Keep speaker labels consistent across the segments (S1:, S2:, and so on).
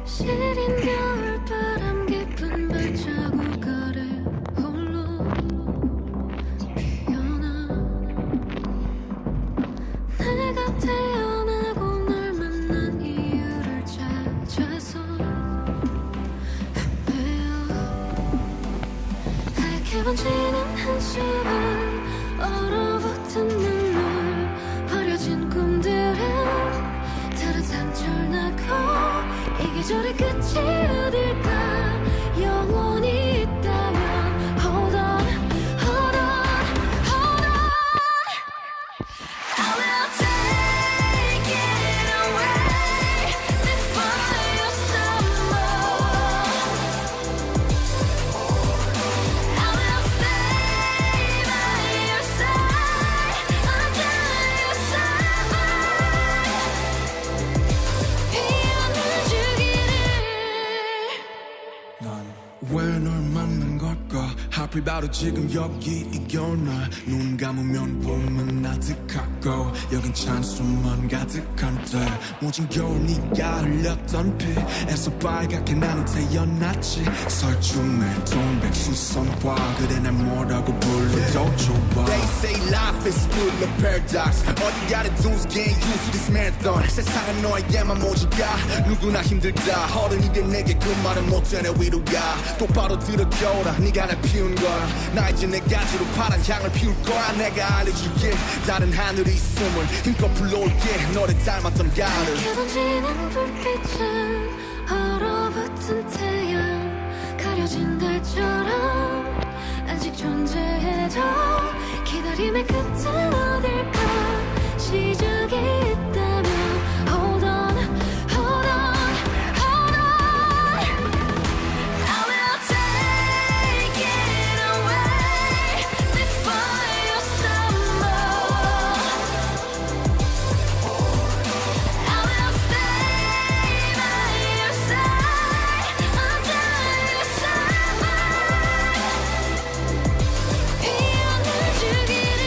S1: 시린 겨울바람 깊은 발자국 아래 홀로 피어나 내가 태어나고 널 만난 이유를 찾아서 헤매어 하얗게 번지는 한숨을 얼어붙은 눈물 버려진 꿈들은 다른 상처를 낳고 이 계절의 끝이 어딜까 영원히 있다면 Hold on, hold on, hold on I will take it away before you stumble I will stay by your side until you survive 피어나 주기를
S2: 난 왜 널 만난 걸까 하필 바로 지금 여기 이겨나 눈 감으면 봄은 아득하고 여긴 찬수만 가득한데 모진 겨울 네가 흘렸던 피에서 빨갛게 나는 태어났지 설중에 동백수선화 그래 날 뭐라고 불러도 좋아
S3: They say life is full of paradox All you gotta do is get used to this marathon 세상은 너에게만 모질까 누구나 힘들다 어른이 된 내게 그 말은 못되네 위로가 똑바로 들어겨라 네가 날 피운 거야 나 이제 내 가지로 파란 향을 피울 거야 내가 알려줄게 다른 하늘이 있음을 힘껏 불러올게 너를 닮았던 가을
S1: 하얗게 번지는 불빛은 얼어붙은 태양 가려진 달처럼 아직 존재해도 기다림의 끝은 어딜까 시작이 있다면 Hold on, hold on, hold on I will take it away before you stumble I will stay by your side until you survive 피어나 주기를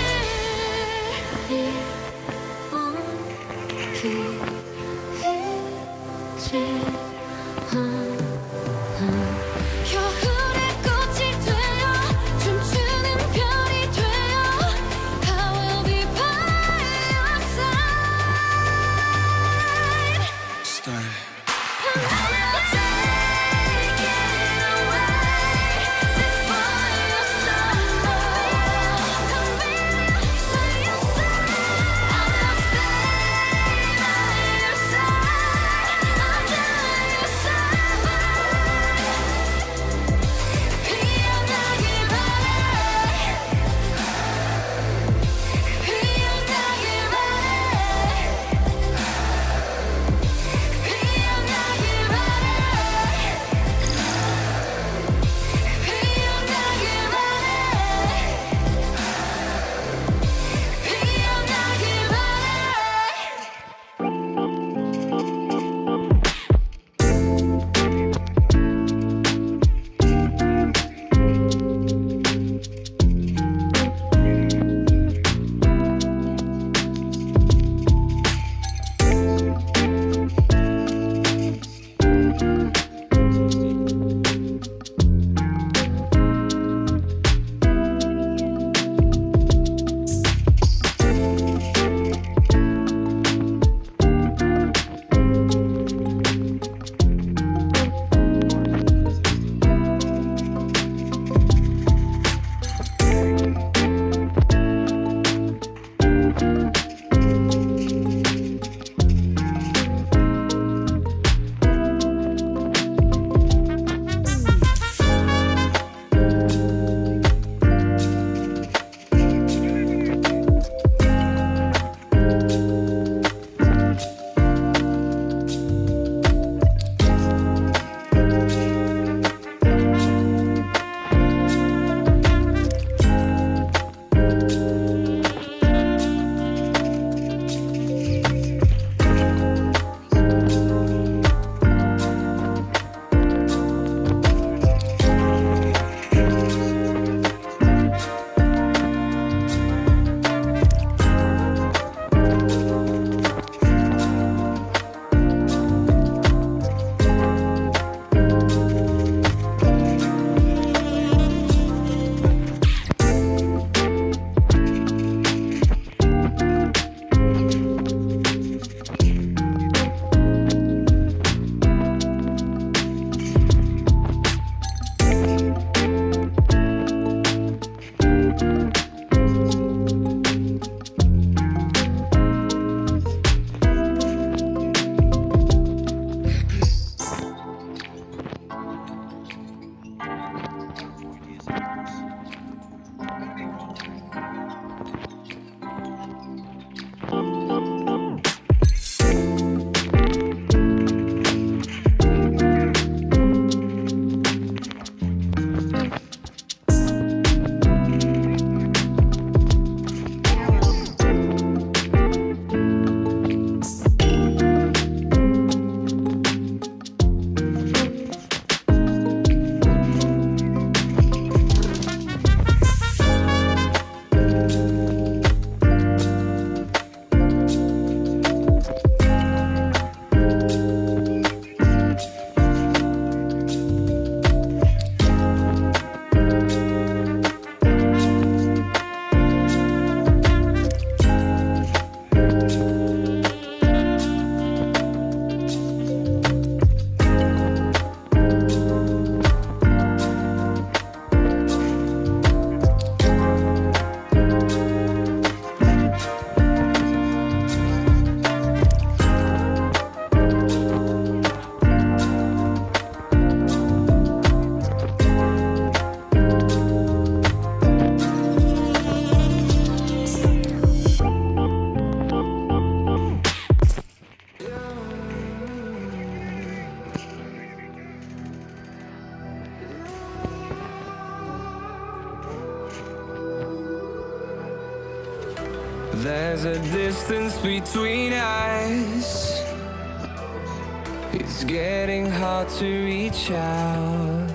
S4: There's a distance between us. It's getting hard to reach out.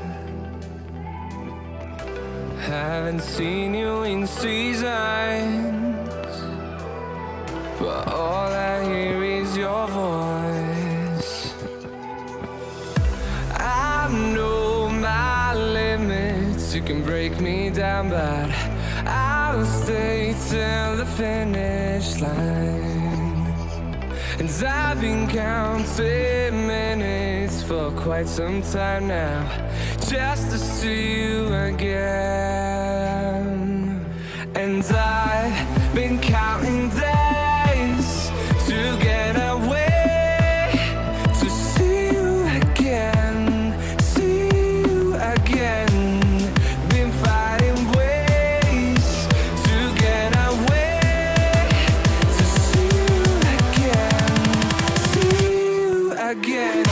S4: Haven't seen you in seasons, but all I hear is your voice. I know my limits, you can break me down, but I'll stay till the finish line. And I've been counting minutes for quite some time now, just to see you again. And I've been counting days to get away, to see you again, see you again. Been fighting ways to get away, to see you again, see you again.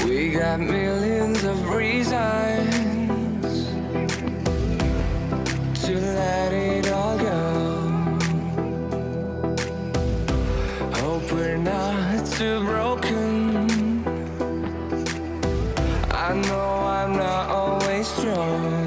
S4: We got millions of reasons to let it all go. Hope we're not too broken. I know I'm not always strong.